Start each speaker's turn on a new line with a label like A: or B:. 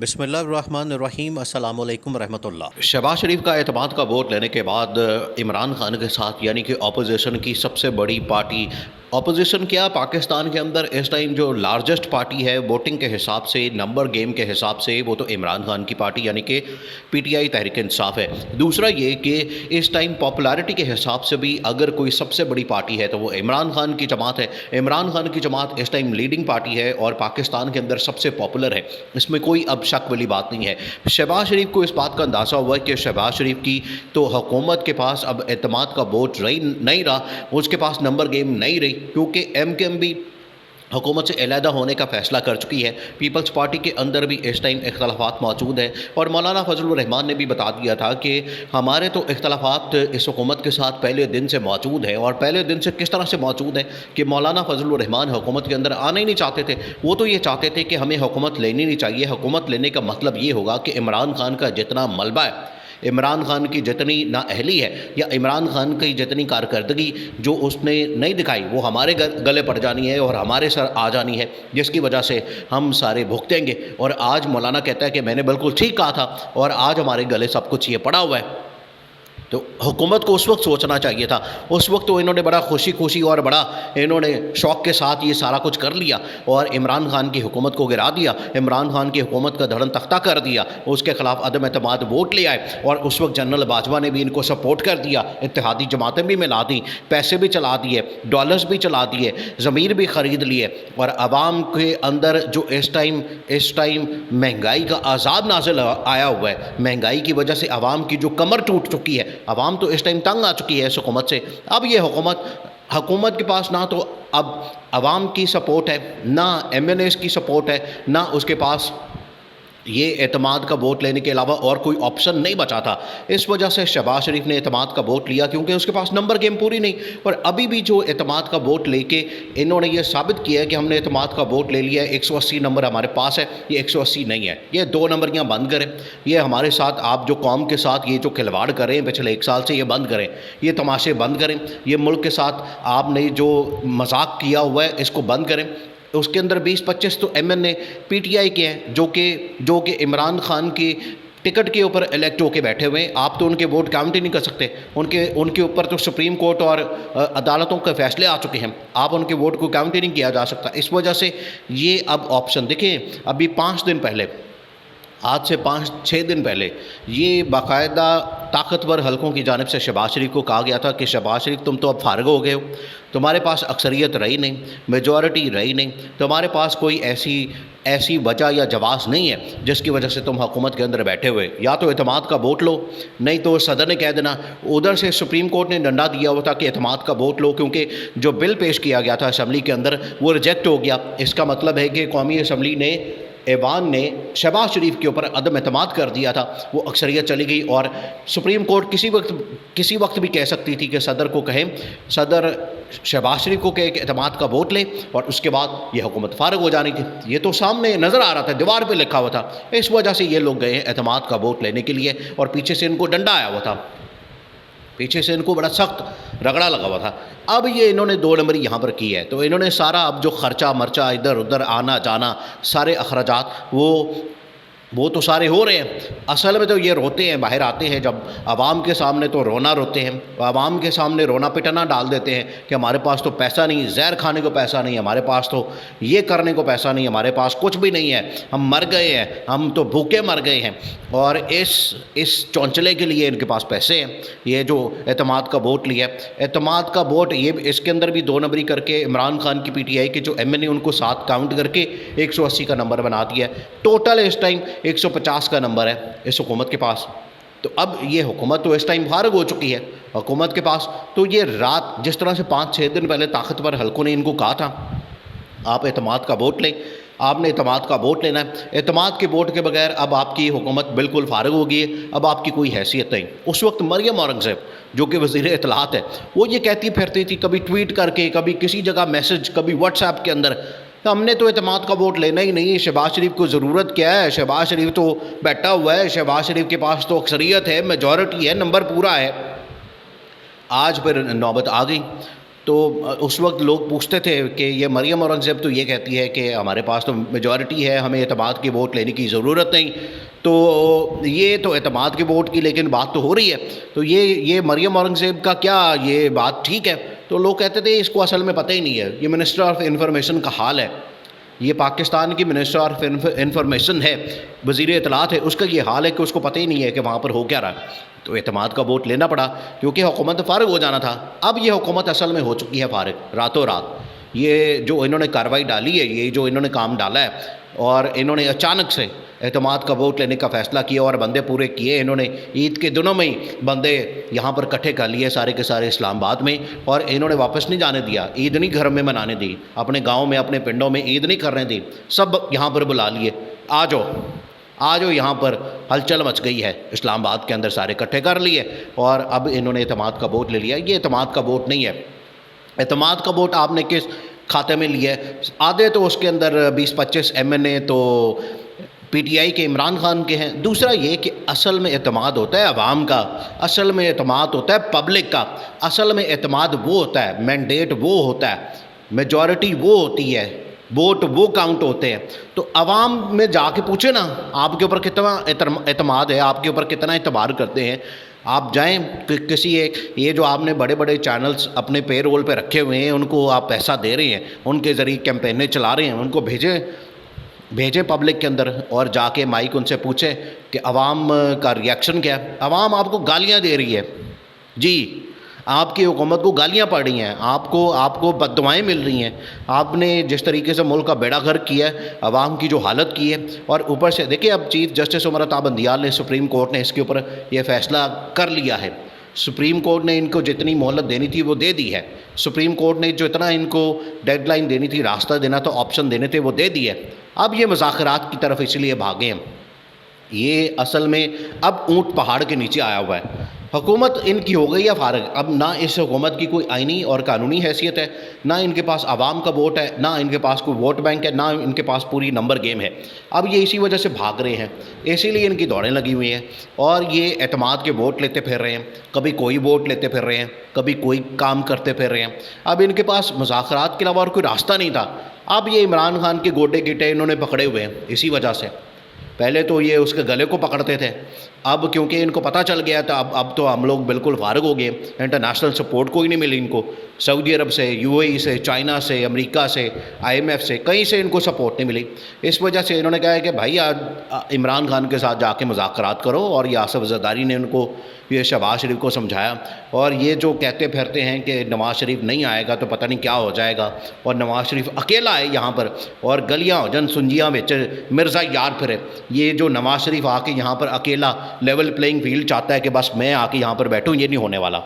A: بسم اللہ الرحمن الرحیم۔ السلام علیکم ورحمۃ اللہ۔
B: شہباز شریف کا اعتماد کا ووٹ لینے کے بعد عمران خان کے ساتھ یعنی کہ اپوزیشن کی سب سے بڑی پارٹی، اپوزیشن کیا پاکستان کے اندر اس ٹائم جو لارجسٹ پارٹی ہے ووٹنگ کے حساب سے، نمبر گیم کے حساب سے، وہ تو عمران خان کی پارٹی یعنی کہ پی ٹی آئی تحریک انصاف ہے۔ دوسرا یہ کہ اس ٹائم پاپولیرٹی کے حساب سے بھی اگر کوئی سب سے بڑی پارٹی ہے تو وہ عمران خان کی جماعت ہے۔ عمران خان کی جماعت اس ٹائم لیڈنگ پارٹی ہے اور پاکستان کے اندر سب سے پاپولر ہے، اس میں کوئی اب شک والی بات نہیں ہے۔ شہباز شریف کو اس بات کا اندازہ ہوا ہے کہ شہباز شریف کی تو حکومت کے پاس اب اعتماد کا ووٹ نہیں رہا، اس کے پاس نمبر گیم نہیں رہی، کیونکہ ایم کے ایم بھی حکومت سے علیحدہ ہونے کا فیصلہ کر چکی ہے۔ پیپلز پارٹی کے اندر بھی اس ٹائم اختلافات موجود ہیں، اور مولانا فضل الرحمان نے بھی بتا دیا تھا کہ ہمارے تو اختلافات اس حکومت کے ساتھ پہلے دن سے موجود ہیں، اور پہلے دن سے کس طرح سے موجود ہیں کہ مولانا فضل الرحمان حکومت کے اندر آنا ہی نہیں چاہتے تھے۔ وہ تو یہ چاہتے تھے کہ ہمیں حکومت لینی نہیں چاہیے، حکومت لینے کا مطلب یہ ہوگا کہ عمران خان کا جتنا ملبہ ہے، عمران خان کی جتنی نااہلی ہے، یا عمران خان کی جتنی کارکردگی جو اس نے نہیں دکھائی، وہ ہمارے گلے پڑ جانی ہے اور ہمارے سر آ جانی ہے، جس کی وجہ سے ہم سارے بھگتیں گے۔ اور آج مولانا کہتا ہے کہ میں نے بالکل ٹھیک کہا تھا، اور آج ہمارے گلے سب کچھ یہ پڑا ہوا ہے۔ تو حکومت کو اس وقت سوچنا چاہیے تھا، اس وقت تو انہوں نے بڑا خوشی اور بڑا انہوں نے شوق کے ساتھ یہ سارا کچھ کر لیا اور عمران خان کی حکومت کو گرا دیا، عمران خان کی حکومت کا دھڑن تختہ کر دیا، اس کے خلاف عدم اعتماد ووٹ لے آئے، اور اس وقت جنرل باجوہ نے بھی ان کو سپورٹ کر دیا، اتحادی جماعتیں بھی ملا دیں، پیسے بھی چلا دیے، ڈالرز بھی چلا دیے، ضمیر بھی خرید لیے، اور عوام کے اندر جو اس ٹائم مہنگائی کا عذاب نازل آیا ہوا ہے، مہنگائی کی وجہ سے عوام کی جو کمر ٹوٹ چکی ہے، عوام تو اس ٹائم تنگ آ چکی ہے اس حکومت سے۔ اب یہ حکومت کے پاس نہ تو اب عوام کی سپورٹ ہے، نہ ایم این ایز کی سپورٹ ہے، نہ اس کے پاس یہ اعتماد کا ووٹ لینے کے علاوہ اور کوئی آپشن نہیں بچا تھا۔ اس وجہ سے شہباز شریف نے اعتماد کا ووٹ لیا، کیونکہ اس کے پاس نمبر گیم پوری نہیں، اور ابھی بھی جو اعتماد کا ووٹ لے کے انہوں نے یہ ثابت کیا ہے کہ ہم نے اعتماد کا ووٹ لے لیا ہے، 180 نمبر ہمارے پاس ہے، یہ 180 نہیں ہے، یہ 2 نمبریاں بند کریں۔ یہ ہمارے ساتھ آپ جو قوم کے ساتھ یہ جو کھلواڑ کر رہے ہیں پچھلے 1 سال سے، یہ بند کریں، یہ تماشے بند کریں، یہ ملک کے ساتھ آپ نے جو مذاق کیا ہوا ہے اس کو بند کریں۔ اس کے اندر 20-25 تو M N A P T I کے ہیں جو کہ عمران خان کی ٹکٹ کے اوپر الیکٹ ہو کے بیٹھے ہوئے ہیں، آپ تو ان کے ووٹ کاؤنٹ ہی نہیں کر سکتے، ان کے اوپر تو سپریم کورٹ اور عدالتوں کے فیصلے آ چکے ہیں، آپ ان کے ووٹ کو کاؤنٹ ہی نہیں کیا جا سکتا۔ اس وجہ سے یہ اب آپشن دیکھیں، ابھی 5 دن پہلے، آج سے 5-6 دن پہلے یہ باقاعدہ طاقتور حلقوں کی جانب سے شہباز شریف کو کہا گیا تھا کہ شہباز شریف تم تو اب فارغ ہو گئے ہو، تمہارے پاس اکثریت رہی نہیں، میجورٹی رہی نہیں، تمہارے پاس کوئی ایسی وجہ یا جواز نہیں ہے جس کی وجہ سے تم حکومت کے اندر بیٹھے ہوئے، یا تو اعتماد کا ووٹ لو، نہیں تو صدر نے کہہ دینا، ادھر سے سپریم کورٹ نے ڈنڈا دیا ہوا تھا کہ اعتماد کا ووٹ لو، کیونکہ جو بل پیش کیا گیا تھا اسمبلی کے اندر وہ ریجیکٹ ہو گیا۔ اس کا مطلب ہے کہ قومی اسمبلی نے، ایوان نے شہباز شریف کے اوپر عدم اعتماد کر دیا تھا، وہ اکثریت چلی گئی، اور سپریم کورٹ کسی وقت بھی کہہ سکتی تھی کہ صدر کو کہیں، صدر شہباز شریف کو کہے کہ اعتماد کا ووٹ لے، اور اس کے بعد یہ حکومت فارغ ہو جانی تھی۔ یہ تو سامنے نظر آ رہا تھا، دیوار پہ لکھا ہوا تھا۔ اس وجہ سے یہ لوگ گئے ہیں اعتماد کا ووٹ لینے کے لیے، اور پیچھے سے ان کو ڈنڈا آیا ہوا تھا، پیچھے سے ان کو بڑا سخت رگڑا لگا ہوا تھا۔ اب یہ انہوں نے 2 نمبری یہاں پر کی ہے، تو انہوں نے سارا اب جو خرچہ مرچہ ادھر ادھر آنا جانا، سارے اخراجات وہ تو سارے ہو رہے ہیں۔ اصل میں تو یہ روتے ہیں، باہر آتے ہیں جب عوام کے سامنے تو رونا روتے ہیں، عوام کے سامنے رونا پٹنا ڈال دیتے ہیں کہ ہمارے پاس تو پیسہ نہیں، زہر کھانے کو پیسہ نہیں، ہمارے پاس تو یہ کرنے کو پیسہ نہیں، ہمارے پاس کچھ بھی نہیں ہے، ہم مر گئے ہیں، ہم تو بھوکے مر گئے ہیں، اور اس چونچلے کے لیے ان کے پاس پیسے ہیں۔ یہ جو اعتماد کا ووٹ لیا ہے، اعتماد کا ووٹ، یہ اس کے اندر بھی 2 نمبری کر کے عمران خان کی پی ٹی آئی کے جو ایم این اے ان کو ساتھ کاؤنٹ کر کے 180 کا نمبر بنا دیا ہے۔ ٹوٹل اس ٹائم 150 کا نمبر ہے اس حکومت کے پاس۔ تو اب یہ حکومت تو اس ٹائم فارغ ہو چکی ہے حکومت کے پاس، تو یہ رات جس طرح سے 5-6 دن پہلے طاقتور حلقوں نے ان کو کہا تھا آپ اعتماد کا ووٹ لیں، آپ نے اعتماد کا ووٹ لینا ہے، اعتماد کے ووٹ کے بغیر اب آپ کی حکومت بالکل فارغ ہو گئی ہے، اب آپ کی کوئی حیثیت نہیں۔ اس وقت مریم اورنگزیب جو کہ وزیر اطلاعات ہے، وہ یہ کہتی پھرتی تھی، کبھی ٹویٹ کر کے، کبھی کسی جگہ میسج، کبھی واٹس ایپ کے اندر، ہم نے تو اعتماد کا ووٹ لینا ہی نہیں، شہباز شریف کو ضرورت کیا ہے، شہباز شریف تو بیٹھا ہوا ہے، شہباز شریف کے پاس تو اکثریت ہے، میجورٹی ہے، نمبر پورا ہے۔ آج پھر نوبت آ گئی، تو اس وقت لوگ پوچھتے تھے کہ یہ مریم اورنگزیب تو یہ کہتی ہے کہ ہمارے پاس تو میجورٹی ہے، ہمیں اعتماد کے ووٹ لینے کی ضرورت نہیں، تو یہ تو اعتماد کے ووٹ کی لیکن بات تو ہو رہی ہے، تو یہ مریم اورنگزیب کا کیا یہ بات ٹھیک ہے؟ تو لوگ کہتے تھے اس کو اصل میں پتہ ہی نہیں ہے، یہ منسٹر آف انفارمیشن کا حال ہے، یہ پاکستان کی منسٹر آف انفارمیشن ہے، وزیر اطلاعات ہے، اس کا یہ حال ہے کہ اس کو پتہ ہی نہیں ہے کہ وہاں پر ہو کیا رہا ہے۔ تو اعتماد کا ووٹ لینا پڑا کیونکہ حکومت فارغ ہو جانا تھا۔ اب یہ حکومت اصل میں ہو چکی ہے فارغ راتوں رات۔ یہ جو انہوں نے کارروائی ڈالی ہے، یہ جو انہوں نے کام ڈالا ہے، اور انہوں نے اچانک سے اعتماد کا ووٹ لینے کا فیصلہ کیا اور بندے پورے کیے، انہوں نے عید کے دنوں میں ہی بندے یہاں پر اکٹھے کر لیے سارے کے سارے اسلام آباد میں، اور انہوں نے واپس نہیں جانے دیا، عید نہیں گھر میں منانے دی، اپنے گاؤں میں اپنے پنڈوں میں عید نہیں کرنے دی، سب یہاں پر بلا لیے، آ جاؤ یہاں پر ہلچل مچ گئی ہے، اسلام آباد کے اندر سارے اکٹھے کر لیے، اور اب انہوں نے اعتماد کا ووٹ لے لیا۔ یہ اعتماد کا ووٹ نہیں ہے۔ اعتماد کا ووٹ آپ نے کس کھاتے میں لیا ہے؟ آدھے تو اس کے اندر 20-25 MNA تو PTI کے عمران خان کے ہیں، دوسرا یہ کہ اصل میں اعتماد ہوتا ہے عوام کا، اصل میں اعتماد ہوتا ہے پبلک کا، اصل میں اعتماد وہ ہوتا ہے، مینڈیٹ وہ ہوتا ہے، میجورٹی وہ ہوتی ہے، ووٹ وہ کاؤنٹ ہوتے ہیں۔ تو عوام میں جا کے پوچھیں نا آپ کے اوپر کتنا اعتماد ہے، آپ کے اوپر کتنا اعتبار کرتے ہیں۔ آپ جائیں کسی ایک، یہ جو آپ نے بڑے بڑے چینلز اپنے پے رول پہ رکھے ہوئے ہیں، ان کو آپ پیسہ دے رہے ہیں، ان کے ذریعے کیمپینیں چلا رہے ہیں، ان کو بھیجیں پبلک کے اندر، اور جا کے مائک ان سے پوچھیں کہ عوام کا ریاکشن کیا ہے۔ عوام آپ کو گالیاں دے رہی ہے، جی آپ کی حکومت کو گالیاں پڑ رہی ہیں، آپ کو بد دعائیں مل رہی ہیں، آپ نے جس طریقے سے ملک کا بیڑا غرق کیا ہے، عوام کی جو حالت کی ہے، اور اوپر سے دیکھیں اب چیف جسٹس عمر عطا بندیال نے، سپریم کورٹ نے اس کے اوپر یہ فیصلہ کر لیا ہے۔ سپریم کورٹ نے ان کو جتنی مہلت دینی تھی وہ دے دی ہے، سپریم کورٹ نے جو اتنا ان کو ڈیڈ لائن دینی تھی، راستہ دینا تھا، آپشن دینے تھے، وہ دے دی ہے۔ اب یہ مذاکرات کی طرف اس لیے بھاگے ہیں، یہ اصل میں اب اونٹ پہاڑ کے نیچے آیا ہوا ہے۔ حکومت ان کی ہو گئی ہے فارغ، اب نہ اس حکومت کی کوئی آئینی اور قانونی حیثیت ہے، نہ ان کے پاس عوام کا ووٹ ہے، نہ ان کے پاس کوئی ووٹ بینک ہے، نہ ان کے پاس پوری نمبر گیم ہے۔ اب یہ اسی وجہ سے بھاگ رہے ہیں، اسی لیے ان کی دوڑیں لگی ہوئی ہیں، اور یہ اعتماد کے ووٹ لیتے پھر رہے ہیں، کبھی کوئی ووٹ لیتے پھر رہے ہیں، کبھی کوئی کام کرتے پھر رہے ہیں۔ اب ان کے پاس مذاکرات کے علاوہ اور کوئی راستہ نہیں تھا۔ اب یہ عمران خان کے گوٹے گیٹے انہوں نے پکڑے ہوئے ہیں اسی وجہ سے۔ پہلے تو یہ اس کے گلے کو پکڑتے تھے، اب کیونکہ ان کو پتہ چل گیا تھا، اب تو ہم لوگ بالکل فارغ ہو گئے، انٹرنیشنل سپورٹ کوئی نہیں ملی ان کو، سعودی عرب سے، UAE سے، چائنا سے، امریکہ سے، IMF سے، کہیں سے ان کو سپورٹ نہیں ملی۔ اس وجہ سے انہوں نے کہا ہے کہ بھائی عمران خان کے ساتھ جا کے مذاکرات کرو، اور یہ آصف زرداری نے ان کو، یہ شہباز شریف کو سمجھایا، اور یہ جو کہتے پھرتے ہیں کہ نواز شریف نہیں آئے گا تو پتہ نہیں کیا ہو جائے گا، اور نواز شریف اکیلا ہے یہاں پر، اور گلیاں جن سنجیاں وچ مرزا یار پھرے، یہ جو نواز شریف آ کے یہاں پر اکیلا لیول پلینگ فیلڈ چاہتا ہے کہ بس میں آ کے یہاں پر بیٹھوں، یہ نہیں ہونے والا۔